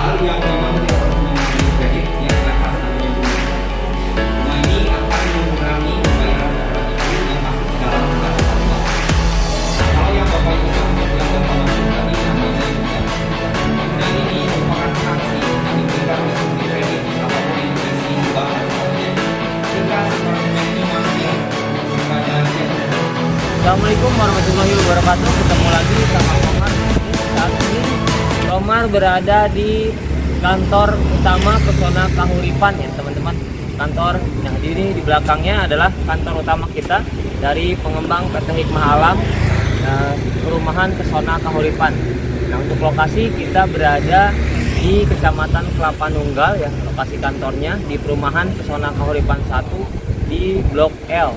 hal yang memang tidak perlu mengambil kredit yang akan namanya bunga. Bunga ini akan mengurangi pembayaran orang itu yang masuk dalam tanggal uang. Kalau yang Bapak Ibu yang Bapak maksud tadi namanya bunga. Bunga ini merupakan sanksi yang diberikan oleh kredit apapun yang berisi bank ataunya sehingga konsumen ini masih pada Assalamualaikum warahmatullahi wabarakatuh. Ketemu lagi sama Komar. Saat ini Komar berada di kantor utama Pesona Kahuripan ya teman-teman. Kantor yang ini di belakangnya adalah kantor utama kita dari pengembang PT Hikmah Alam, perumahan Pesona Kahuripan. Nah, untuk lokasi kita berada di Kecamatan Kelapa Nunggal ya, lokasi kantornya di perumahan Pesona Kahuripan 1 di Blok L.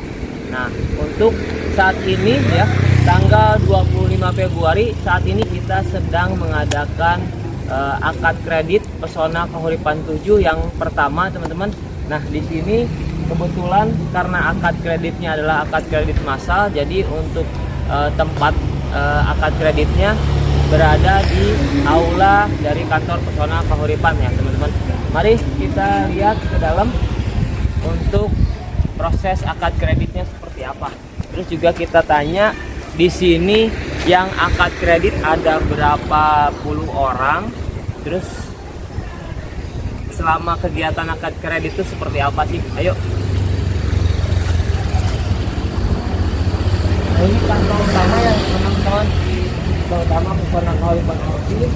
Nah, untuk saat ini ya, tanggal 25 Februari, saat ini kita sedang mengadakan akad kredit Pesona Kahuripan 7 yang pertama, teman-teman. Nah, di sini kebetulan karena akad kreditnya adalah akad kredit massal, jadi untuk tempat akad kreditnya berada di aula dari kantor Pesona Kahuripan ya, teman-teman. Mari kita lihat ke dalam untuk proses akad kreditnya seperti apa. Terus juga kita tanya di sini yang akad kredit ada berapa puluh orang. Terus selama kegiatan akad kredit itu seperti apa sih? Ayo. Nah, ini kantor utama yang teman-teman di kantor utama Pesona Kahuripan Holding.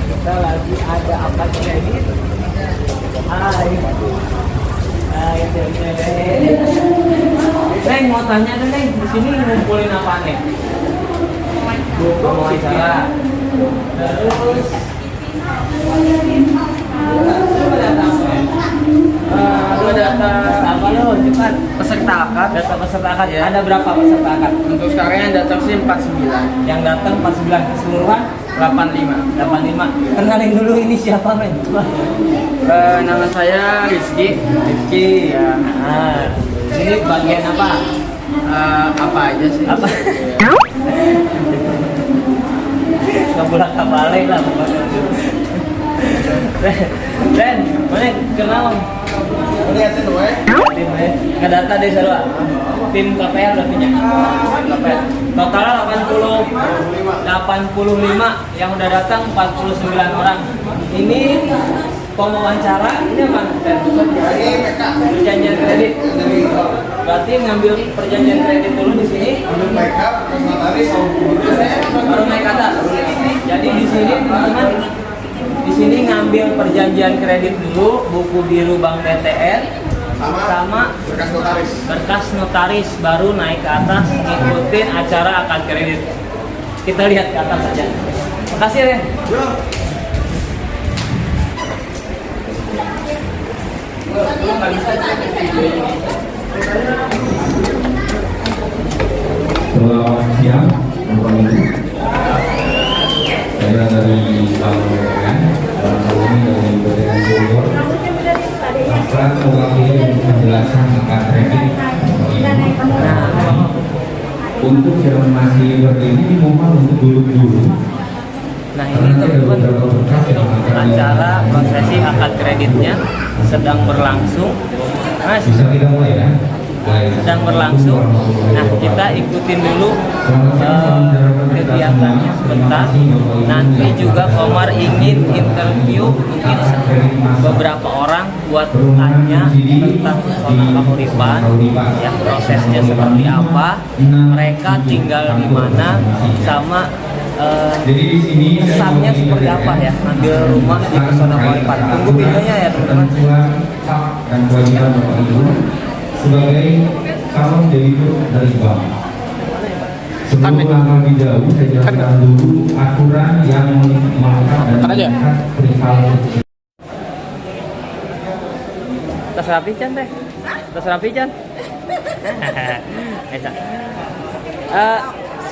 Kita lagi ada akad kredit. Neng, mau tanya deh, Neng, di sini ngumpulin apa nih? Mau acara. Terus data apa lo? Cepat. Peserta akad. Data peserta akad ya. Ada berapa peserta akad? Untuk sekarang yang datang sih 49. Yang datang 49, keseluruhan 85. 85. Kenalin dulu ini siapa, Men? Nama saya Rizky. Ya. Nah, ini bagian apa? Apa aja sih? Apa? Ngebulak kapalnya lah pokoknya. Ren, mana kenal? Lihatin gue. Tim ngedata deh Sarwa. Tim KPR berarti nya. KPR. Total 85 yang udah datang 49 orang. Ini pewawancara ini apa? Perjanjian kredit. Berarti ngambil perjanjian kredit dulu di sini. Baru naik ke atas. Jadi di sini teman-teman, di sini ngambil perjanjian kredit dulu, buku biru Bank BTN sama berkas notaris, baru naik ke atas ngikutin acara akad kredit. Kita lihat ke atas saja. Makasih Ren. Selamat siang, Bapak Ibu. Saya dari Kalongan, ini dari BTN Bogor. Akan mewakili penjelasan akad kredit untuk yang masih berdiri mohon untuk duduk. Nah, ini teman-teman acara prosesi akad kreditnya sedang berlangsung. Mas, Bisa kita mulai ya? sedang berlangsung. Nah, kita ikutin dulu kegiatannya sebentar. Nanti juga Komar ingin interview mungkin beberapa orang buat tanya tentang Pesona Kahuripan, ya prosesnya seperti apa, mereka tinggal di mana, sama Jadi di sini kesannya seperti apa ya ngambil rumah di Pesona Kahuripan. Tunggu videonya ya teman-teman. Dan kewajiban Bapak Ibu sebagai calon debitur dari bank. Sebelum langkah lebih jauh, saya jelaskan dulu aturan yang melekat dan mengikat perihal Tas rapi Chan teh. Tas rapi Chan.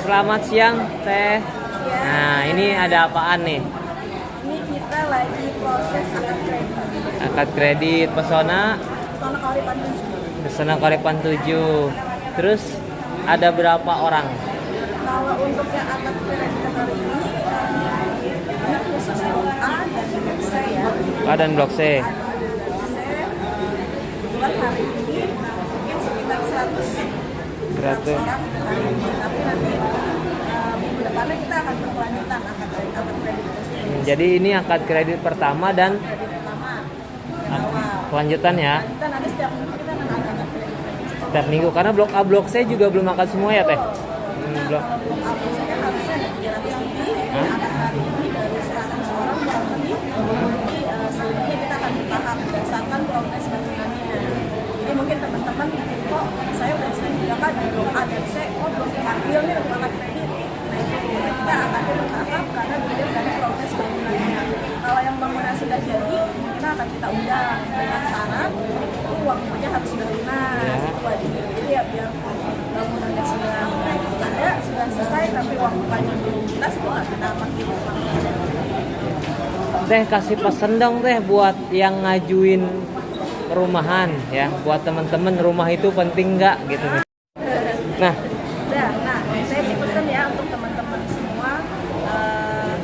Selamat siang Teh. Nah, ini ada apaan nih? Ini kita lagi proses akad kredit. Akad kredit Pesona Pesona Kahuripan 7. Pesona Kahuripan 7. Terus ada berapa orang? Kalau untuk yang akad kredit hari ini, yang khusus A dan A dan blok C. Kebetulan hari ini mungkin sekitar 100 orang hari ini, tapi nanti minggu depannya kita akan berkelanjutan akad kredit. Jadi ini akad kredit pertama dan Kredit pertama awal. kelanjutan ya. Kita nanti setiap minggu kita akan ada akad kredit. Setiap minggu karena blok A blok C juga belum akad semua ya teh. Nah, Blok kalau blok A blok C kan harusnya ada 300 lebih, Hah? akad hari ini baru 100 orang kurang lebih. Nanti selanjutnya kita akan bertahap berdasarkan progres bangunannya. Jadi mungkin teman-teman kok saya udah sering juga kan di blok A dan C, kok belum diambil nih untuk akad kredit. Nah itu kita akan bertahap karena dilihat dari progres bangunannya. Kalau yang bangunan sudah jadi, kita akan kita undang dengan syarat uang rumahnya harus sudah lunas, itu wajib. Jadi ya biar bangunannya sudah ada, sudah selesai, tapi uang rumahnya belum lunas, itu nggak kita pakai uang. Teh kasih pesen dong teh buat yang ngajuin perumahan ya, buat teman-teman rumah itu penting nggak gitu. Nah, Nah, saya sih pesan ya untuk teman-teman semua,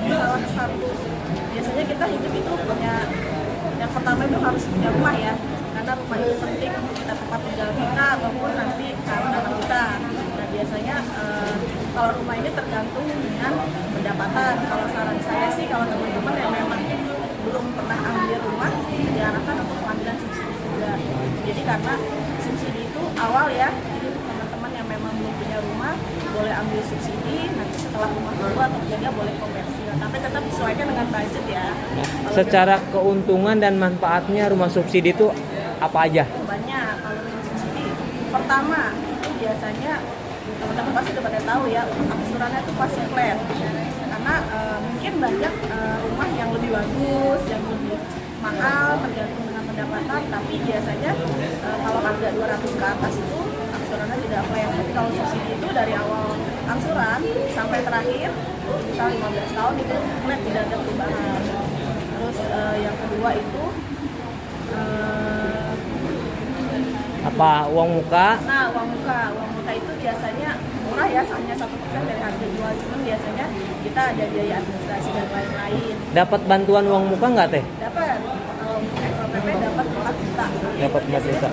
salah satu biasanya kita hidup itu punya yang pertama itu harus punya rumah ya, karena rumah itu penting untuk kita tempat tinggal kita ataupun nanti anak kita. Nah biasanya kalau rumah ini tergantung dengan pendapatan. Kalau saran saya sih kalau teman-teman yang memang belum pernah ambil rumah diarahkan untuk pengambilan subsidi juga. Jadi karena subsidi itu awal ya, jadi untuk teman-teman yang memang belum punya rumah boleh ambil subsidi, nanti setelah rumah kedua atau ketiga boleh komersil, tapi tetap disesuaikan dengan budget ya. secara keuntungan dan manfaatnya rumah subsidi itu apa aja? Banyak. Kalau rumah subsidi pertama itu biasanya teman-teman pasti udah pada tahu ya, angsurannya itu pasti flat karena mungkin banyak rumah yang lebih bagus, yang lebih mahal tergantung dengan pendapatan, tapi biasanya kalau harga 200 ke atas itu angsurannya tidak flat. Tapi kalau subsidi itu dari awal angsuran sampai terakhir misal 15 tahun itu flat, tidak ada perubahan. Terus yang kedua itu Apa uang muka? nah uang muka itu biasanya murah ya, hanya 1% dari harga jual, cuman biasanya kita ada biaya administrasi dan lain-lain. Dapat bantuan uang muka nggak teh? Dapat kalau FLPP dapat 4 juta. Dapat 4 juta.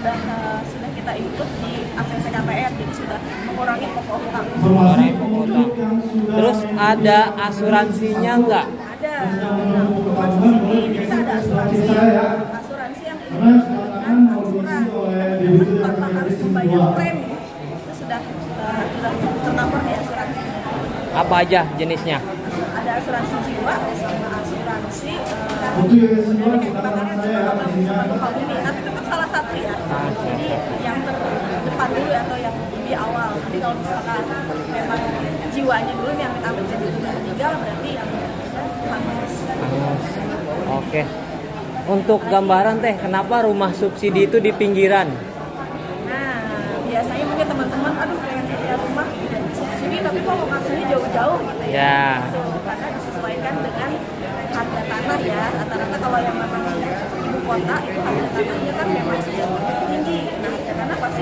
Sudah kita input di ACC KPR, jadi sudah mengurangi pokok utang. Mengurangi pokok utang. Terus ada asuransinya nggak? Ada rumah subsidi, kita ada asuransi yang dengan angsuran. Teman-teman tanpa harus membayar premi itu sudah tercover di asuransi. Apa aja jenisnya? Ada asuransi jiwa sama asuransi dari kebakaran sama gempa bumi, tapi tetap salah satu ya. Jadi yang terdepan dulu atau yang lebih awal. Jadi kalau misalkan memang jiwanya dulu yang amit-amit jadi meninggal, berarti yang harus. Oke. Untuk gambaran teh, kenapa rumah subsidi itu di pinggiran? Nah, biasanya mungkin teman-teman, aduh pengen punya rumah subsidi, tapi kok lokasinya jauh-jauh gitu ya. Ya. Karena disesuaikan dengan harga tanah ya. Rata-rata kalau yang memang ibu kota itu harga tanahnya kan memang sudah tinggi. Nah, harga tanah pasti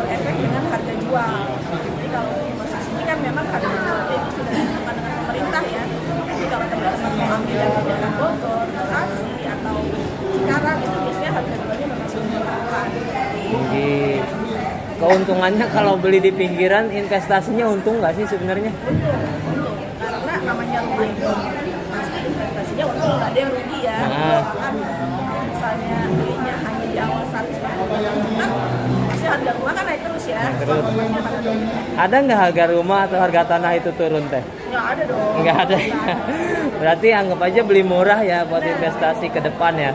berefek dengan harga jual. Jadi kalau rumah subsidi kan memang harga jualnya itu sudah ditentukan dengan pemerintah ya. Jadi kalau teman-teman mau ambil yang di daerah Bogor, Bekasi atau Cikarang itu biasanya harga jualnya memang sudah ditentukan. Tinggi. Keuntungannya kalau beli di pinggiran, investasinya untung nggak sih sebenarnya? Untung, karena namanya rumah itu pasti investasinya untung, nggak ada yang rugi ya. Misalnya belinya hanya di awal 150 juta, pasti harga rumah kan naik terus ya. Terus. Ada nggak harga rumah atau harga tanah itu turun teh? Nggak ada dong. Nggak ada. Berarti anggap aja beli murah ya buat investasi ke depan ya.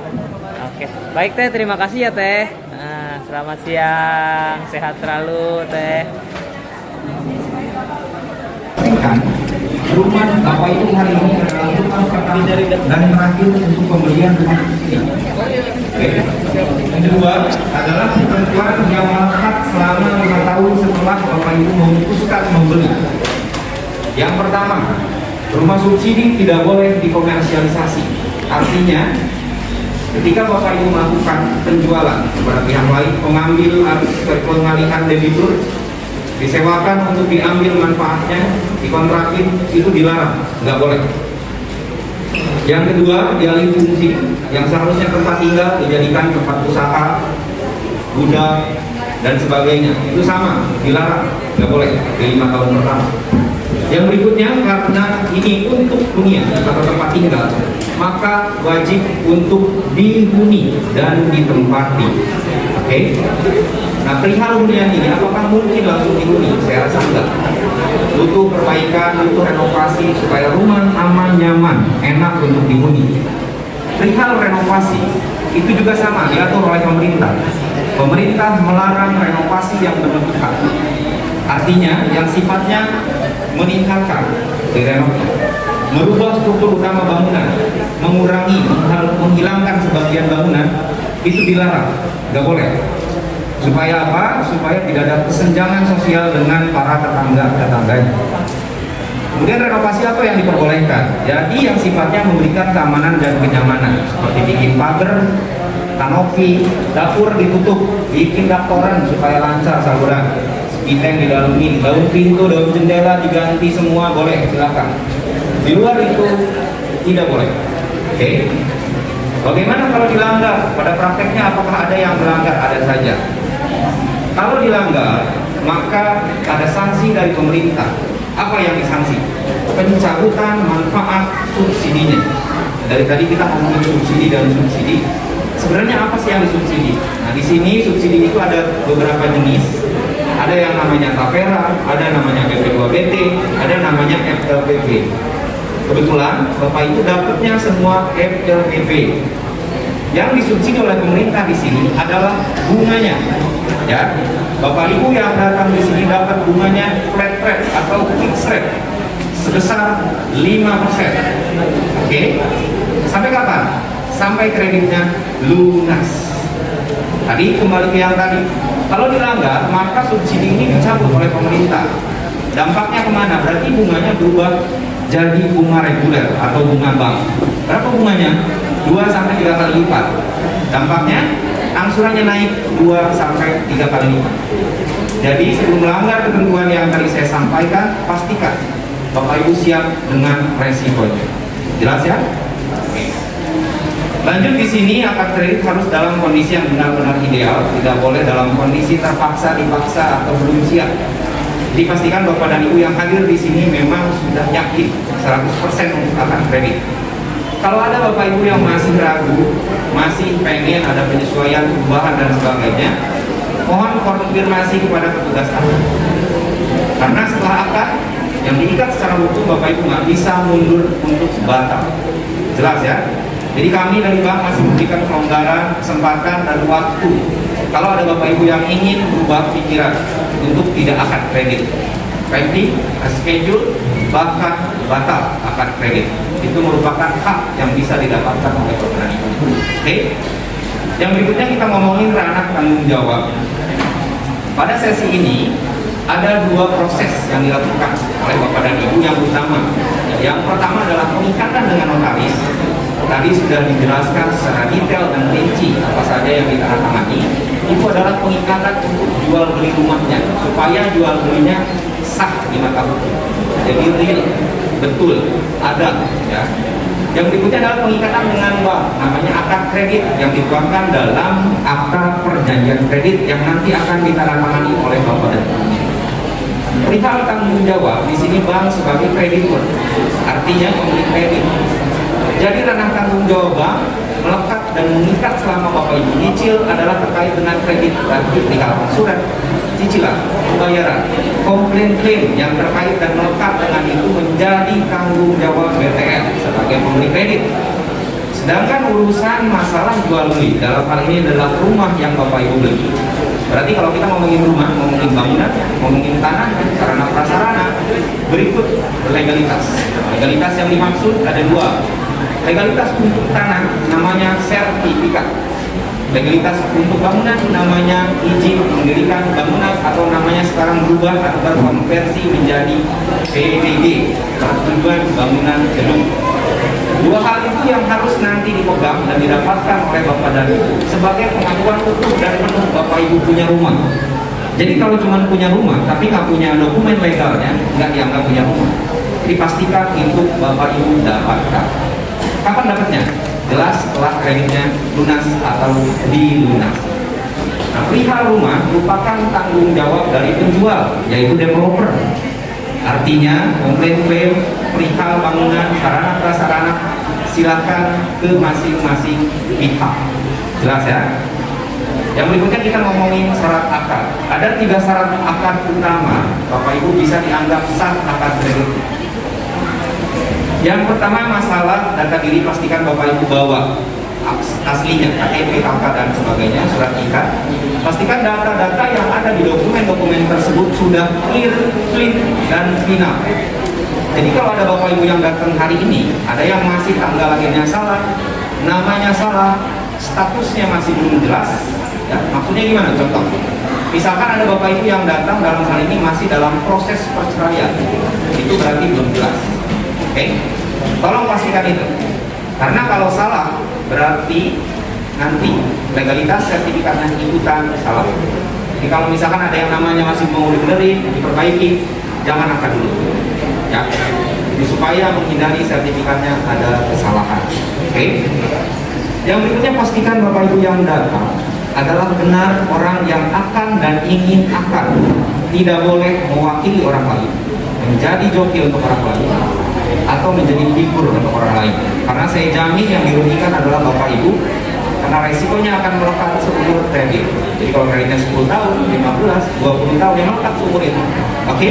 Oke, baik teh, terima kasih ya teh. Nah, selamat siang, sehat selalu teh. Sampaikan, rumah Bapak itu hari ini adalah rumah pertama dan terakhir untuk pembelian rumah subsidi. Oke. Yang kedua adalah ketentuan yang melekat selama 5 tahun setelah Bapak Ibu memutuskan membeli. Yang pertama, rumah subsidi tidak boleh dikomersialisasi. Artinya, ketika Bapak Ibu melakukan penjualan kepada pihak lain, pengambil atau pengalihan debitur, disewakan untuk diambil manfaatnya, dikontrakin, itu dilarang, nggak boleh. Yang kedua, dialih fungsi, yang seharusnya tempat tinggal dijadikan tempat usaha, gudang, dan sebagainya. Itu sama, dilarang, nggak boleh di 5 tahun pertama. Yang berikutnya, karena ini untuk hunian atau tempat tinggal, maka wajib untuk dihuni dan ditempati. Oke? Nah, perihal hunian ini, apakah mungkin langsung dihuni? Saya rasa enggak. Butuh perbaikan, butuh renovasi supaya rumah aman, nyaman, enak untuk dihuni. Perihal renovasi, itu juga sama, diatur oleh pemerintah. Pemerintah melarang renovasi yang berlebihan. Artinya, yang sifatnya meningkatkan, direnovasi, merubah struktur utama bangunan, mengurangi, menghilangkan sebagian bangunan, itu dilarang, nggak boleh. Supaya apa? Supaya tidak ada kesenjangan sosial dengan para tetangganya. Kemudian renovasi apa yang diperbolehkan? Jadi yang sifatnya memberikan keamanan dan kenyamanan, seperti bikin pagar, kanopi, dapur ditutup, bikin daktoran supaya lancar saluran, spiteng didalemin, daun pintu, daun jendela diganti semua, boleh, silakan. Di luar itu tidak boleh. Oke? Bagaimana kalau dilanggar? Pada prakteknya apakah ada yang melanggar? Ada saja. Kalau dilanggar, maka ada sanksi dari pemerintah. Apa yang disanksi? Pencabutan manfaat subsidinya. Dari tadi kita ngomongin subsidi dan subsidi. Sebenarnya apa sih yang disubsidi? Nah, di sini subsidi itu ada beberapa jenis. Ada yang namanya tapera, ada namanya PP2BT, ada namanya FLPP. Kebetulan Bapak Ibu dapatnya semua FLPP. Yang disubsidi oleh pemerintah di sini adalah bunganya. Ya, Bapak Ibu yang datang di sini dapat bunganya flat rate atau fixed rate sebesar 5%. Oke? Sampai kapan? Sampai kreditnya lunas. Tadi kembali ke yang tadi. Kalau dilanggar, maka subsidi ini dicabut oleh pemerintah. Dampaknya kemana? Berarti bunganya berubah jadi bunga reguler atau bunga bank. Berapa bunganya? 2-3 kali lipat. Dampaknya angsurannya naik 2-3 kali lipat. Jadi sebelum melanggar ketentuan yang tadi saya sampaikan, pastikan Bapak Ibu siap dengan resikonya. Jelas ya? Oke. Lanjut di sini, akad kredit harus dalam kondisi yang benar-benar ideal, tidak boleh dalam kondisi terpaksa, dipaksa atau belum siap. Jadi pastikan Bapak dan Ibu yang hadir di sini memang sudah yakin 100% untuk akad kredit. Kalau ada Bapak Ibu yang masih ragu, masih pengen ada penyesuaian, perubahan dan sebagainya, mohon konfirmasi kepada petugas akad. Karena setelah akad yang diikat secara hukum, Bapak Ibu nggak bisa mundur untuk batal. Jelas ya? Jadi kami dari bank masih memberikan kelonggaran, kesempatan dan waktu. Kalau ada Bapak Ibu yang ingin berubah pikiran untuk tidak akad kredit, pending, schedule, bahkan batal akad kredit, itu merupakan hak yang bisa didapatkan oleh Bapak Ibu. Oke? Yang berikutnya kita ngomongin ranah tanggung jawab. Pada sesi ini ada 2 proses yang dilakukan oleh Bapak dan Ibu yang utama. Yang pertama adalah pengikatan dengan notaris. Tadi sudah dijelaskan secara detail dan rinci apa saja yang ditandatangani. Itu adalah pengikatan untuk jual beli rumahnya supaya jual belinya sah di mata hukum. Jadi real, betul, ada ya. Yang berikutnya adalah pengikatan dengan bank, namanya akad kredit yang dituangkan dalam akta perjanjian kredit yang nanti akan ditandatangani oleh Bapak dan Ibu. Perihal tanggung jawab di sini bank sebagai kreditur, artinya pemilik kredit. Jadi ranah tanggung jawab bank melekat dan mengikat selama Bapak Ibu nyicil adalah terkait dengan kredit, berarti perihal surat cicilan, pembayaran, komplain klaim yang terkait dan melekat dengan itu menjadi tanggung jawab BTN sebagai pemilik kredit. Sedangkan urusan masalah jual beli dalam hal ini adalah rumah yang Bapak Ibu beli. Berarti kalau kita ngomongin rumah, ngomongin bangunan, ngomongin tanah, sarana prasarana, berikut legalitas. Legalitas yang dimaksud ada 2. Legalitas untuk tanah namanya sertifikat. Legalitas untuk bangunan namanya izin mendirikan bangunan atau namanya sekarang berubah atau berkonversi menjadi PBG, persetujuan bangunan gedung. 2 hal itu yang harus nanti dipegang dan didapatkan oleh Bapak dan Ibu sebagai pengakuan utuh dan penuh Bapak Ibu punya rumah. Jadi kalau cuma punya rumah tapi nggak punya dokumen legalnya, nggak dianggap punya rumah. Jadi pastikan itu Bapak Ibu dapatkan. Kapan dapatnya? Jelas setelah kreditnya lunas atau dilunas. Nah, perihal rumah merupakan tanggung jawab dari penjual, yaitu developer. Artinya, komplain-klaim perihal bangunan, sarana prasarana silakan ke masing-masing pihak. Jelas ya? Yang berikutnya kita ngomongin syarat akad. Ada 3 syarat akad utama, Bapak Ibu bisa dianggap sah akad kredit. Yang pertama masalah data diri, pastikan Bapak Ibu bawa aslinya, KTP, KK dan sebagainya, surat nikah. Pastikan data-data yang ada di dokumen-dokumen tersebut sudah clear dan final. Jadi kalau ada Bapak Ibu yang datang hari ini, ada yang masih tanggal lahirnya salah, namanya salah, statusnya masih belum jelas, ya, maksudnya gimana? Contoh, misalkan ada Bapak Ibu yang datang dalam hal ini masih dalam proses perceraian, itu berarti belum jelas. Oke, tolong pastikan itu. Karena kalau salah, berarti nanti legalitas sertifikatnya ikutan salah. Jadi kalau misalkan ada yang namanya masih mau dibenerin, diperbaiki, jangan angkat dulu. Ya, jadi supaya menghindari sertifikatnya ada kesalahan. Oke. Yang berikutnya pastikan Bapak Ibu yang datang adalah benar orang yang akan dan ingin akan, tidak boleh mewakili orang lain, menjadi joki untuk orang lain, atau menjadi figur untuk orang lain. Karena saya jamin yang dirugikan adalah Bapak Ibu, karena resikonya akan melekat seumur kredit. Jadi kalau kreditnya 10 tahun, 15, 20 tahun, yang melekat seumur itu. Oke?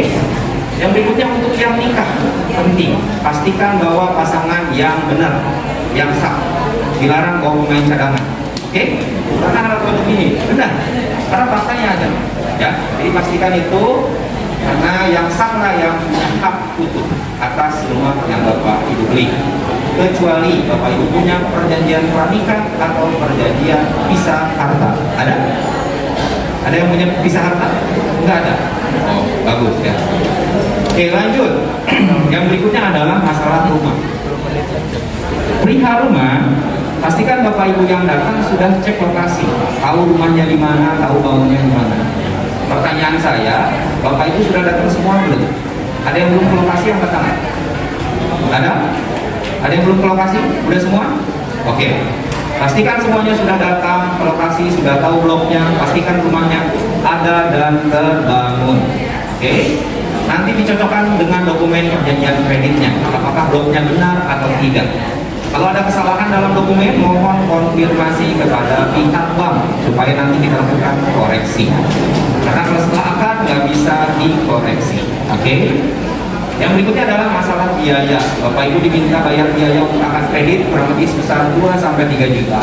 Yang berikutnya untuk yang nikah, penting pastikan bahwa pasangan yang benar, yang sah, dilarang bawa pemain cadangan. Oke? Karena hal begini, benar, karena faktanya ada, ya. Jadi pastikan itu, karena yang sah lah yang punya hak utuh atas rumah yang Bapak Ibu beli. Kecuali Bapak Ibu punya perjanjian pranikah atau perjanjian pisah harta. Ada? Ada yang punya pisah harta? Enggak ada. Oh, bagus ya. Oke, lanjut. Yang berikutnya adalah masalah rumah. Perihal rumah, pastikan Bapak Ibu yang datang sudah cek lokasi, tahu rumahnya di mana, tahu bangunnya di mana. Pertanyaan saya, Bapak Ibu sudah datang semua belum? Ada yang belum ke lokasi yang datang? Ada? Ada yang belum ke lokasi? Udah semua? Oke. Pastikan semuanya sudah datang ke lokasi, sudah tahu bloknya, pastikan rumahnya ada dan terbangun. Oke. Nanti dicocokkan dengan dokumen perjanjian kreditnya, apakah bloknya benar atau tidak. Kalau ada kesalahan dalam dokumen, mohon konfirmasi kepada pihak bank supaya nanti kita lakukan koreksi. Karena kalau setelah akad nggak bisa dikoreksi. Oke? Yang berikutnya adalah masalah biaya. Bapak Ibu diminta bayar biaya untuk akad kredit kurang lebih sebesar 2-3 juta.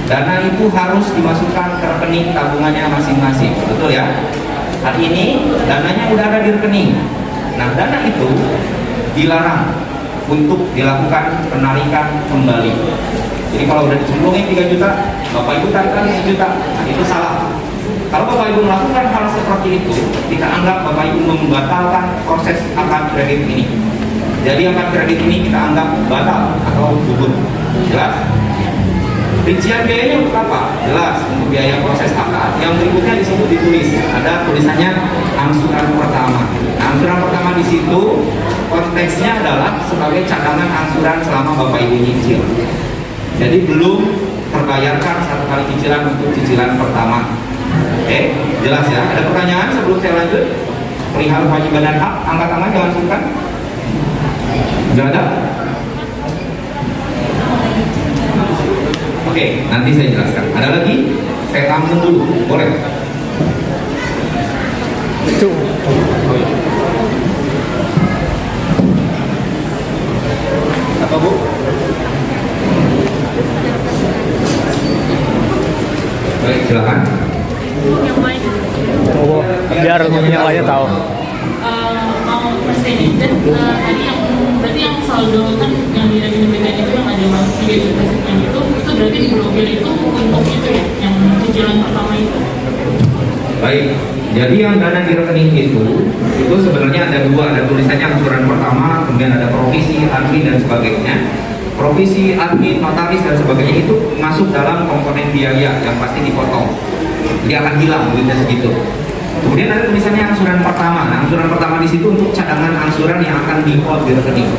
Dana itu harus dimasukkan ke rekening tabungannya masing-masing. Betul ya? Hari ini dananya udah ada di rekening. Nah, dana itu dilarang untuk dilakukan penarikan kembali. Jadi kalau udah dicemplungin 3 juta, Bapak Ibu tarikan 1 juta, nah itu salah. Kalau Bapak Ibu melakukan hal seperti itu, kita anggap Bapak Ibu membatalkan proses akad kredit ini. Jadi akad kredit ini kita anggap batal atau gugur. Jelas? Rincian biayanya untuk apa? Jelas, untuk biaya proses akad. Yang berikutnya di situ ditulis, ada tulisannya angsuran pertama. Nah, angsuran pertama di situ konteksnya adalah sebagai cadangan angsuran selama Bapak Ibu nyicil. Jadi belum terbayarkan 1 kali cicilan untuk cicilan pertama. Oke, jelas ya. Ada pertanyaan sebelum saya lanjut? Perihal kewajiban dan hak, angkat tangan jangan sungkan. Tidak ada? Oke, nanti saya jelaskan. Ada lagi? Saya tampung dulu, boleh? Apa Bu? Baik, silakan. Yang lain Biar yang lainnya tahu. Mau persen dan tadi yang berarti yang saldo kan yang di rekening BTN itu yang ada masuk 3 juta sekian itu berarti diblokir itu untuk itu ya yang cicilan pertama itu. Baik, jadi yang dana di rekening itu sebenarnya ada 2, ada tulisannya angsuran pertama, kemudian ada provisi, admin dan sebagainya. Provisi, admin, notaris dan sebagainya itu masuk dalam komponen biaya yang pasti dipotong. Jadi akan hilang duitnya segitu. Kemudian ada tulisannya angsuran pertama. Nah, angsuran pertama di situ untuk cadangan angsuran yang akan di-hold di rekening.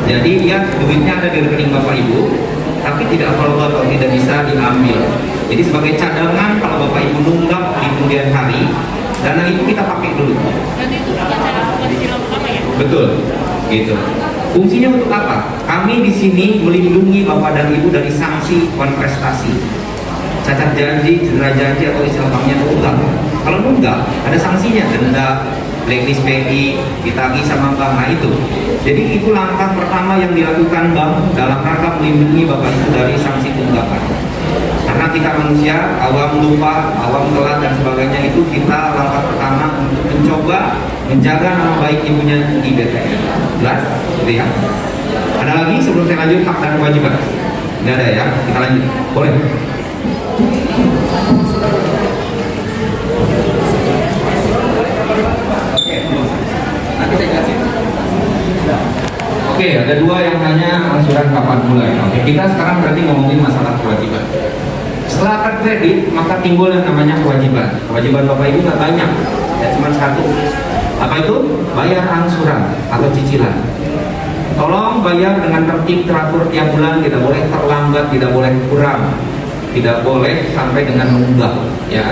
Jadi dia duitnya ada di rekening Bapak Ibu, tapi tidak available atau tidak bisa diambil. Jadi sebagai cadangan kalau Bapak Ibu nunggak di kemudian hari, dana itu kita pakai dulu. Berarti itu bukan cara cicilan pertama ya? Betul, gitu. Fungsinya untuk apa? Kami di sini melindungi Bapak dan Ibu dari sanksi kontrastasi, cacat janji, cedera janji, atau istilah banknya nunggak. Kalau nunggak, ada sanksinya, denda, blacklist BI, ditagih sama bank. Nah itu. Jadi itu langkah pertama yang dilakukan bank dalam rangka melindungi Bapak Ibu dari sanksi tunggakan. Karena kita manusia, awam lupa, awam telat dan sebagainya, itu kita langkah pertama untuk mencoba menjaga nama baik ibunya di BTN. Jelas? Gitu ya. Ada lagi sebelum saya lanjut hak dan kewajiban? Nggak ada ya? Kita lanjut. Boleh? Nanti saya jelasin. Oke, ada dua yang tanya angsuran kapan mulai. Oke, kita sekarang berarti ngomongin masalah kewajiban. Setelah akad kredit, maka timbul yang namanya kewajiban. Kewajiban Bapak Ibu nggak banyak, ya cuma satu. Apa itu? Bayar angsuran atau cicilan. Tolong bayar dengan tertib teratur tiap bulan, tidak boleh terlambat, tidak boleh kurang, tidak boleh sampai dengan menunggak. Ya.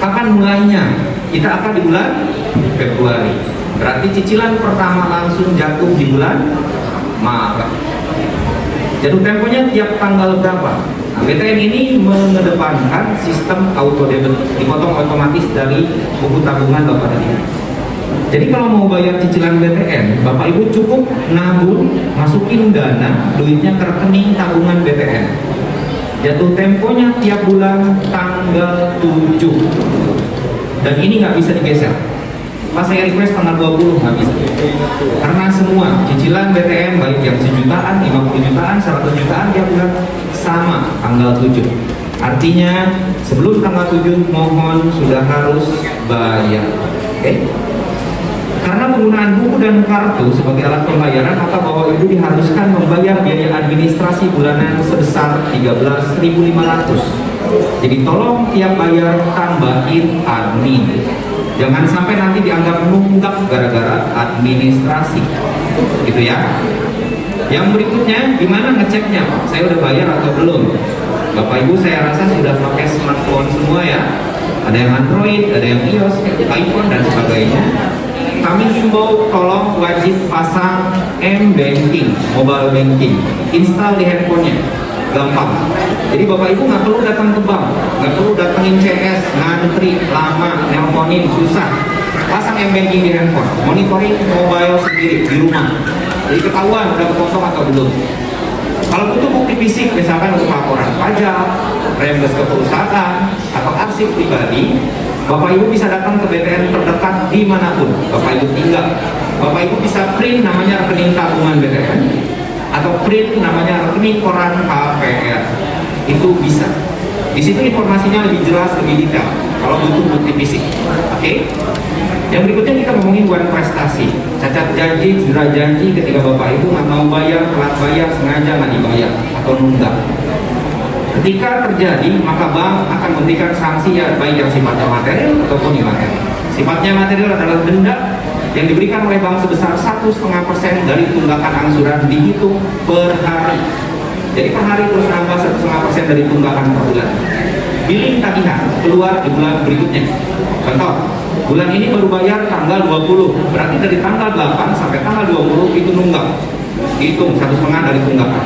Kapan mulainya? Kita akan di bulan Februari. Berarti cicilan pertama langsung jatuh di bulan Maret. Jatuh temponya tiap tanggal berapa? Nah, BTN ini mengedepankan sistem auto debit, dipotong otomatis dari buku tabungan Bapak dan Ibu. Jadi kalau mau bayar cicilan BTN, Bapak Ibu cukup nabung, masukin dana, duitnya ke rekening tabungan BTN. Jatuh temponya tiap bulan tanggal 7. Dan ini nggak bisa digeser. Pas saya request tanggal 20 nggak bisa. Karena semua cicilan BTN baik yang sejutaan, 50 jutaan, 100 jutaan tiap bulan sama tanggal 7. Artinya sebelum tanggal 7 mohon sudah harus bayar. Oke? Karena penggunaan buku dan kartu sebagai alat pembayaran, maka Bapak Ibu diharuskan membayar biaya administrasi bulanan sebesar 13.500. Jadi tolong tiap bayar tambahin admin. Jangan sampai nanti dianggap nunggak gara-gara administrasi. Gitu ya. Yang berikutnya, gimana ngeceknya Pak? Saya udah bayar atau belum? Bapak Ibu saya rasa sudah pakai smartphone semua ya. Ada yang Android, ada yang iOS, iPhone dan sebagainya. Kami himbau tolong wajib pasang M-Banking, mobile banking, install di handphonenya, gampang. Jadi Bapak Ibu nggak perlu datang ke bank, nggak perlu datangin CS, ngantri, lama, nelponin, susah. Pasang M-Banking di handphone, monitoring mobile sendiri di rumah. Jadi ketahuan udah kepotong atau belum. Kalau butuh bukti fisik, misalkan untuk laporan pajak, reimburse ke perusahaan, atau arsip pribadi, Bapak Ibu bisa datang ke BTN terdekat dimanapun Bapak Ibu tinggal. Bapak Ibu bisa print namanya rekening tabungan BTN, atau print namanya rekening koran KPR. Itu bisa. Di situ informasinya lebih jelas, lebih detail. Kalau butuh bukti fisik, oke? Yang berikutnya kita ngomongin buat prestasi, cacat janji, cedera janji ketika Bapak Ibu nggak mau bayar, telat bayar, sengaja nggak dibayar atau nunggak. Ketika terjadi, maka bank akan memberikan sanksi ya, baik yang sifatnya material ataupun imaterial. Sifatnya material adalah denda yang diberikan oleh bank sebesar 1,5% dari tunggakan angsuran dihitung per hari. Jadi per hari terus nambah 1,5% dari tunggakan per bulan. Billing tagihan keluar di bulan berikutnya. Contoh, bulan ini baru bayar tanggal 20, berarti dari tanggal 8 sampai tanggal 20 itu nunggak. Hitung 1,5 dari tunggakan.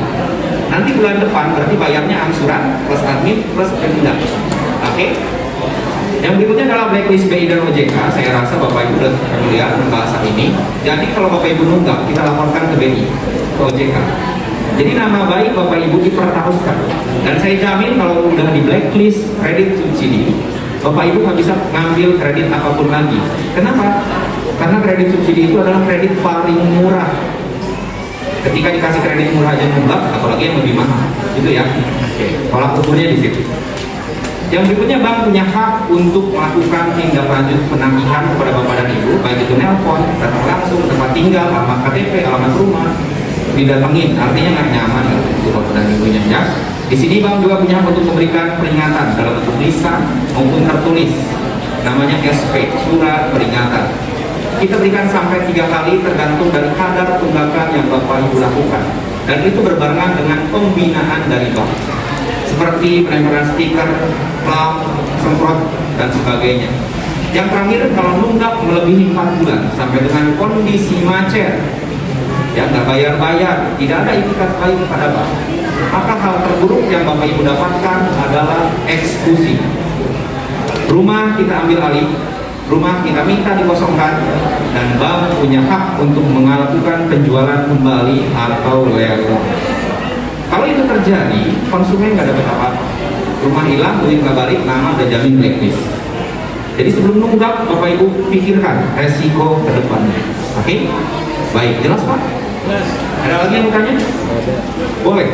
Nanti bulan depan berarti bayarnya angsuran plus admin plus denda. Oke? Yang berikutnya adalah blacklist BI dan OJK. Saya rasa Bapak Ibu sudah familiar pembahasan ini. Jadi kalau Bapak Ibu nunggak, kita laporkan ke BI, ke OJK. Jadi nama baik Bapak Ibu dipertaruhkan. Dan saya jamin kalau udah di blacklist kredit subsidi, Bapak Ibu nggak bisa ngambil kredit apapun lagi. Kenapa? Karena kredit subsidi itu adalah kredit paling murah. Ketika dikasih kredit murah aja nunggak, apalagi yang lebih mahal, gitu ya. Oke, tolak ukurnya di situ. Yang berikutnya, bank punya hak untuk melakukan tindak lanjut penagihan kepada Bapak dan Ibu, baik itu nelpon, datang langsung, tempat tinggal, alamat KTP, alamat rumah, didatengin, artinya nggak nyaman untuk Bapak dan Ibunya ya. Di sini bank juga punya hak untuk memberikan peringatan dalam bentuk lisan maupun tertulis, namanya SP, surat peringatan. kita berikan sampai 3 kali tergantung dari kadar tunggakan yang Bapak Ibu lakukan. Dan itu berbarengan dengan pembinaan dari bank, seperti penempelan stiker, plat, semprot, dan sebagainya. Yang terakhir, kalau nunggak melebihi 4 bulan sampai dengan kondisi macet, ya nggak bayar-bayar, tidak ada itikat baik kepada bank, maka hal terburuk yang Bapak Ibu dapatkan adalah eksekusi. Rumah kita ambil alih, rumah kita minta dikosongkan, dan bank punya hak untuk melakukan penjualan kembali atau lelang. Kalau itu terjadi, konsumen nggak dapat apa-apa. Rumah hilang, duit nggak balik, nama udah jamin blacklist. Jadi sebelum nunggak, Bapak Ibu pikirkan resiko ke depannya. Oke? Baik, jelas Pak? Ada lagi yang bertanya? Boleh.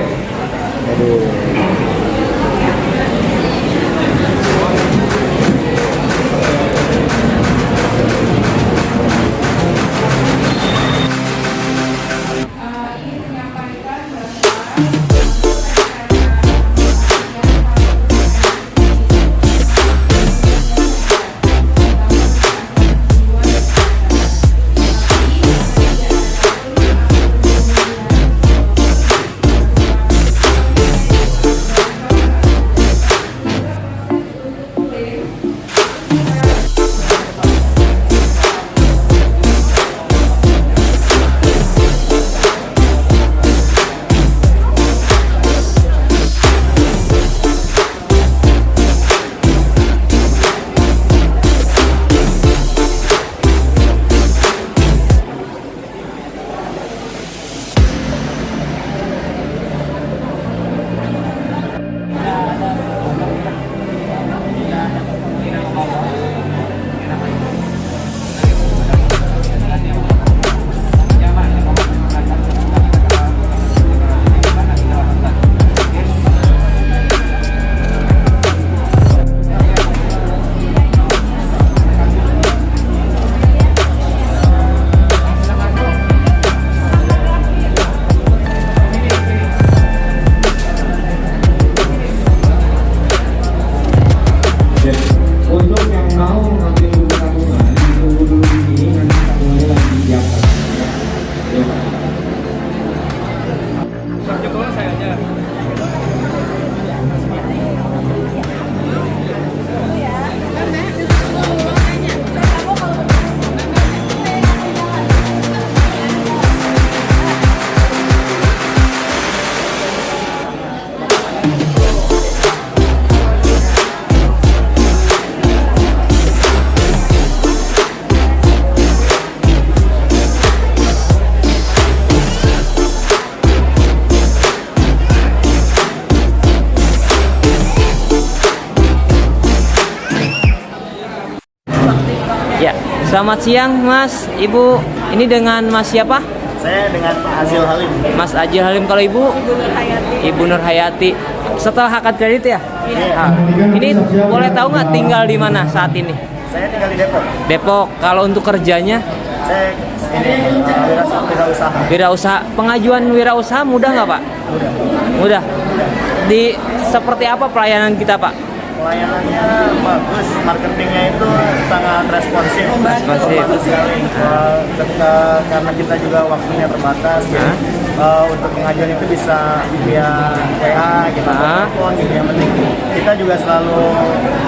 Untuk yang mau ngambil buku tabungan, ditunggu dulu di sini, nanti tabungannya lagi disiapkan. Ya. Ya, selamat siang Mas, Ibu. Ini dengan Mas siapa? Saya dengan Pak Azil Halim. Mas Ajil Halim. Kalau Ibu? Ibu Nur Hayati. Setelah akad kredit ya? Ah, ini boleh tahu nggak tinggal di mana saat ini? Saya tinggal di Depok. Depok. Kalau untuk kerjanya? Saya ini wirausaha. Wirausaha. Pengajuan wirausaha mudah nggak Pak? Mudah. Di seperti apa pelayanan kita Pak? Pelayanannya bagus, marketingnya itu sangat responsif. Responsif. Bagus sekali. Karena kita juga waktunya terbatas, ya. Untuk pengajuan itu bisa via WA, kita telepon, gitu. Yang penting kita juga selalu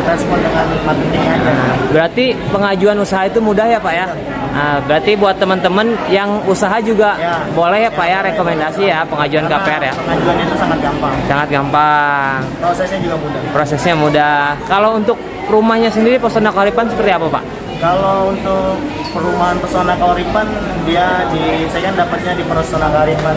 respon dengan marketing aja. Berarti pengajuan usaha itu mudah ya Pak ya? Nah, berarti buat teman-teman yang usaha juga boleh ya Pak ya, rekomendasi ya pengajuan KPR ya? Pengajuannya itu sangat gampang. Sangat gampang. Prosesnya juga mudah. Prosesnya mudah. Kalau untuk rumahnya sendiri Pesona Kauripan seperti apa Pak? Kalau untuk perumahan Pesona Kauripan, saya kan dapatnya di Pesona Kauripan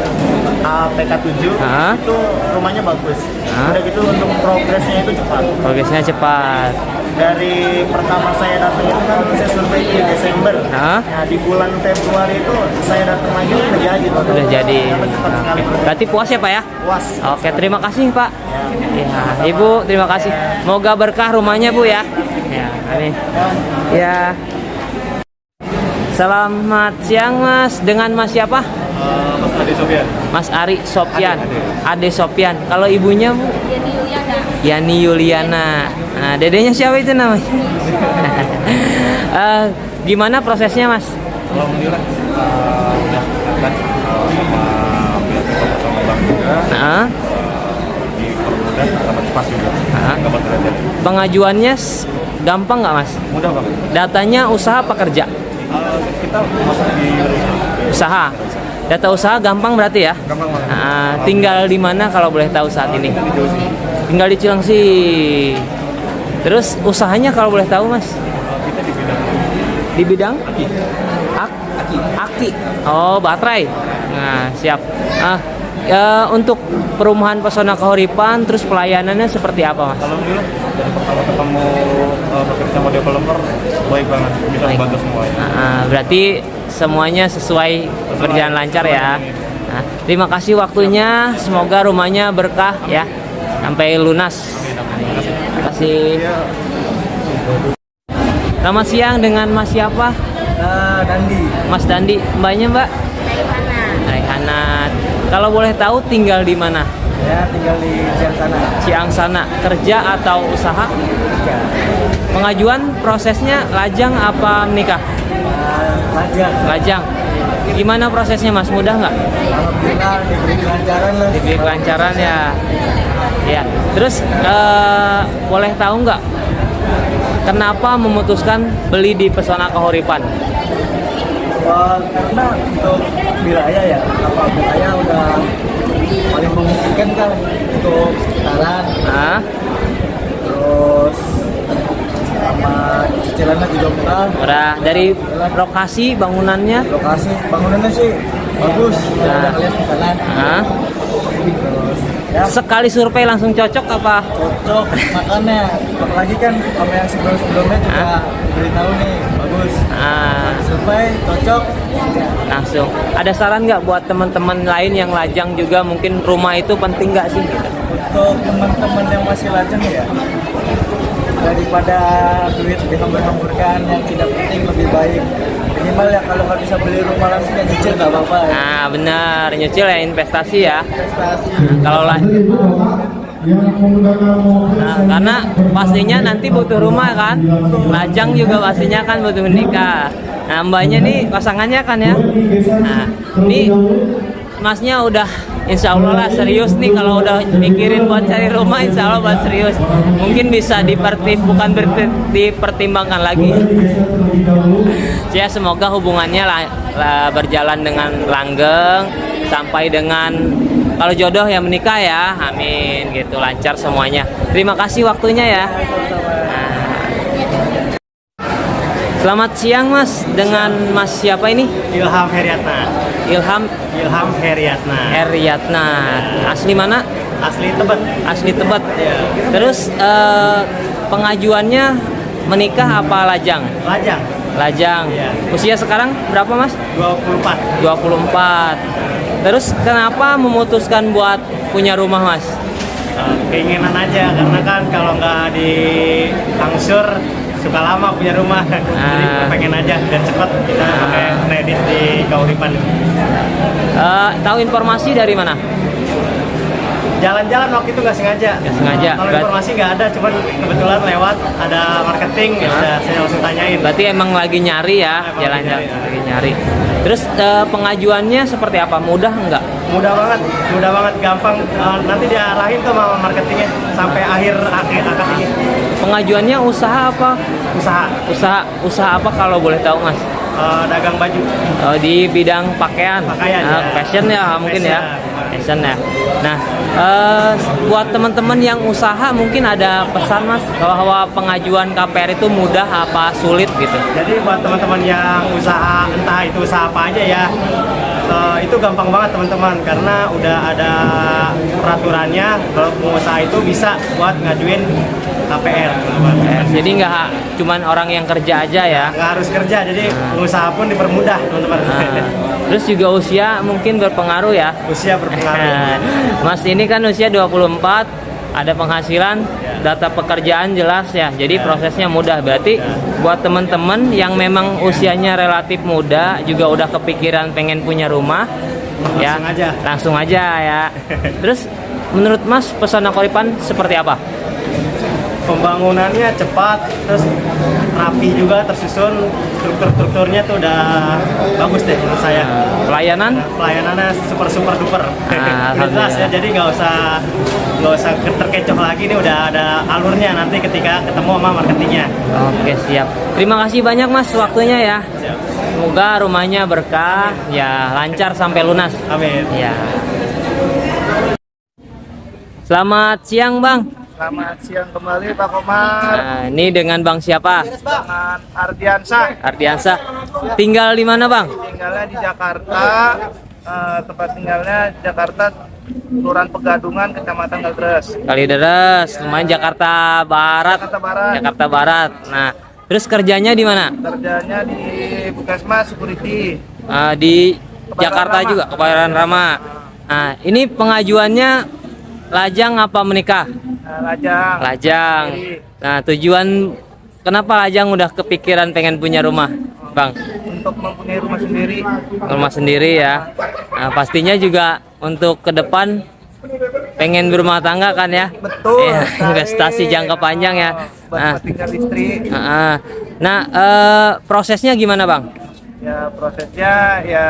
APK 7, itu rumahnya bagus. Udah gitu untuk progresnya itu cepat. Progresnya cepat. Dari pertama saya datang itu kan saya survei di Desember. Nah, di bulan Februari itu saya datang lagi udah jadi. Udah jadi. Cepat sekali. Berarti puas ya Pak ya? Puas. Oke, terima kasih Pak. Ya, Ibu terima kasih. Moga berkah rumahnya Bu ya. Ya, amin. Ya. Selamat siang Mas. Dengan Mas siapa? Mas Adi Sofian. Mas Ari Sofian. Ade Sofian. Kalau ibunya Bu? Yani Yuliana. Nah, dedenya siapa itu namanya? Gimana prosesnya Mas? Alhamdulillah udah kan sama pihak sama bank juga Nah, dipermudah dapat pas juga dapat derajat pengajuannya gampang nggak mas? mudah banget. Datanya usaha apa kerja? Kita masuk di Usaha. Data usaha gampang berarti ya? gampang banget. Nah, tinggal di mana kalau boleh tahu saat ini? Kita di Jawa sini. Tinggal di Cilengsi. Terus usahanya kalau boleh tahu mas? Kita di bidang Di bidang aki. aki. Oh, baterai. Nah, siap. Untuk perumahan Pesona Kahuripan, terus pelayanannya seperti apa mas? Alhamdulillah dari pertama ketemu bekerja sama developer baik banget, bisa Baik. membantu semuanya. Berarti semuanya sesuai berjalan lancar ya. Nah, terima kasih waktunya. Semoga rumahnya berkah ya sampai lunas. Terima kasih. Selamat siang dengan Mas siapa? Dandi. Mas Dandi. Mbaknya Mbak? Raihana. Kalau boleh tahu tinggal di mana? Ya tinggal di sana. Ciangsana. Kerja atau usaha? Pengajuan prosesnya lajang apa menikah? Lajang. Lajang. Gimana prosesnya Mas? Mudah nggak? Alhamdulillah diberi kelancaran lah. Diberi kelancaran ya. Ya. Terus boleh tahu nggak kenapa memutuskan beli di Pesona Kahuripan? Karena untuk wilayah ya, apa wilayah udah paling memungkinkan kan untuk sekitaran, Nah, terus sama cicilannya juga murah. udah dari lokasi bangunannya. Lokasi bangunannya sih bagus, Nah. udah kalian ke sana. Nah, Terus ya sekali survei langsung cocok apa? cocok makanya, apalagi kan sama yang sebelum-sebelumnya juga beritahu nih bagus. Nah, Supaya cocok. langsung. Ada saran nggak buat teman-teman lain yang lajang juga mungkin rumah itu penting nggak sih? Untuk teman-teman yang masih lajang ya, daripada duit dihambur-hamburkan yang tidak penting, lebih baik minimal ya kalau nggak bisa beli rumah langsung ya nyicil nggak apa-apa ya. Nah, benar, nyicil ya investasi ya. Investasi. Kalau lah, nah, karena pastinya nanti butuh rumah kan, lajang juga pastinya kan butuh menikah. Nah, mbaknya nih pasangannya kan ya. Nah, ini masnya udah insya Allah lah serius nih kalau udah mikirin buat cari rumah, insya Allah buat serius. Mungkin bisa dipertimbangkan lagi. Ya semoga hubungannya lah berjalan dengan langgeng sampai dengan kalau jodoh ya menikah ya, amin gitu, lancar semuanya. Terima kasih waktunya ya. Nah. Selamat siang Mas, dengan Mas siapa ini? Ilham Heriatna. Ilham Ilham Heriatna. Heriatna. Asli mana? Asli Tebet. Asli Tebet. Terus pengajuannya menikah apa lajang? Lajang. Lajang. Iya. Usia sekarang berapa Mas? 24. 24. Terus kenapa memutuskan buat punya rumah Mas? Keinginan aja, karena kan kalau nggak diangsur suka lama punya rumah. Jadi pengen aja dan cepat kita pakai kredit di Kahuripan. Tahu informasi dari mana? Jalan-jalan waktu itu nggak sengaja. Nggak sengaja. Kalau informasi nggak ada, cuman kebetulan lewat ada marketing, ya udah saya langsung tanyain. Berarti emang lagi nyari ya, Emang jalan-jalan lagi nyari. lagi nyari. Terus pengajuannya seperti apa? Mudah enggak? Mudah banget, gampang. Nanti diarahin tuh sama marketingnya sampai akhir akad ini. Pengajuannya usaha apa? Usaha apa kalau boleh tahu Mas? Dagang baju. Di bidang pakaian. Pakaian, ya. Fashion ya mungkin ya. Fashion. Fashion ya. Nah, buat teman-teman yang usaha mungkin ada pesan Mas bahwa pengajuan KPR itu mudah apa sulit gitu. Jadi buat teman-teman yang usaha, entah itu usaha apa aja ya, itu gampang banget teman-teman, karena udah ada peraturannya. Kalau pengusaha itu bisa buat ngajuin KPR. Jadi nggak cuman orang yang kerja aja ya. Nggak harus kerja, jadi pengusaha pun dipermudah teman-teman. Terus juga usia mungkin berpengaruh ya. Usia berpengaruh. Mas ini kan usia 24, ada penghasilan, data pekerjaan jelas ya. Jadi prosesnya mudah. Berarti buat teman-teman yang memang usianya relatif muda juga udah kepikiran pengen punya rumah, langsung aja ya. Terus menurut Mas Pesona Kahuripan seperti apa? Pembangunannya cepat, terus rapi juga, tersusun, strukturnya tuh udah bagus deh menurut saya. Pelayanannya super duper. Udah jelas ya, jadi nggak usah terkecoh lagi, nih udah ada alurnya nanti ketika ketemu sama marketingnya. Oke, siap. Terima kasih banyak Mas waktunya ya. Semoga rumahnya berkah, ya lancar sampai lunas. Amin. Ya. Selamat siang Bang. Selamat siang kembali Pak Komar. Nah, ini dengan Bang siapa? Dengan Ardiansah. Ardiansah. Tinggal di mana Bang? Tinggalnya di Jakarta. Tempat tinggalnya Jakarta, Kelurahan Pegadungan, Kecamatan Kalideres. Kalideres, lumayan Jakarta Barat. Jakarta Barat. Nah, terus kerjanya di mana? Kerjanya di Puskesmas Security. Di Jakarta juga, Kebayoran Rama. Nah, ini pengajuannya lajang apa menikah? Lajang. Lajang. Nah, tujuan kenapa lajang udah kepikiran pengen punya rumah, Bang? Untuk mempunyai rumah sendiri. Rumah sendiri ya. Nah, pastinya juga untuk ke depan pengen berumah tangga kan ya? Betul. Investasi jangka panjang ya. Buat tinggal istri. Nah, prosesnya gimana Bang? Ya prosesnya ya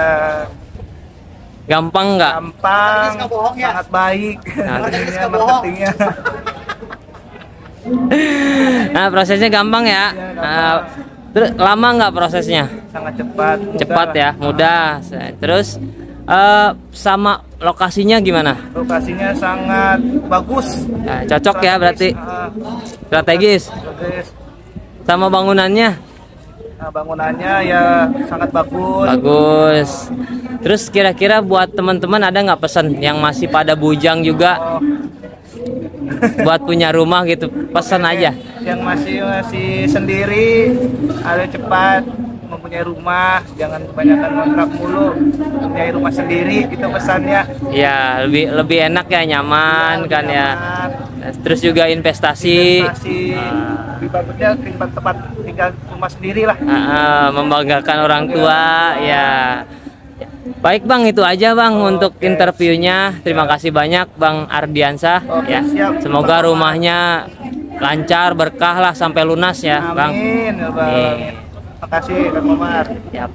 Gampang nggak? gampang, sangat baik. Marketingnya. Nah, prosesnya gampang ya. Terus lama nggak prosesnya? Sangat cepat. Cepat ya, mudah. Terus sama lokasinya gimana? Lokasinya sangat bagus. Nah, cocok ya berarti. Strategis. Strategis. Sama bangunannya? Nah, bangunannya ya sangat bagus. Bagus. Terus kira-kira buat teman-teman ada nggak pesan yang masih pada bujang juga buat punya rumah gitu? Pesan aja. Yang masih sendiri, ada cepat mempunyai rumah, jangan kebanyakan kontrak mulu, mempunyai rumah sendiri, itu pesannya. Ya, lebih enak ya, nyaman Ya, kan lebih ya. nyaman. Terus juga investasi. Lebih bagusnya tempat tinggal rumah sendiri lah. Membanggakan orang tua ya. Baik Bang, itu aja Bang untuk interviewnya. Terima kasih banyak Bang Ardiansah ya. Siap. Semoga rumahnya lancar, berkah lah sampai lunas ya Bang. Amin. Ya, Bang. Makasih Kang Komar. Siap.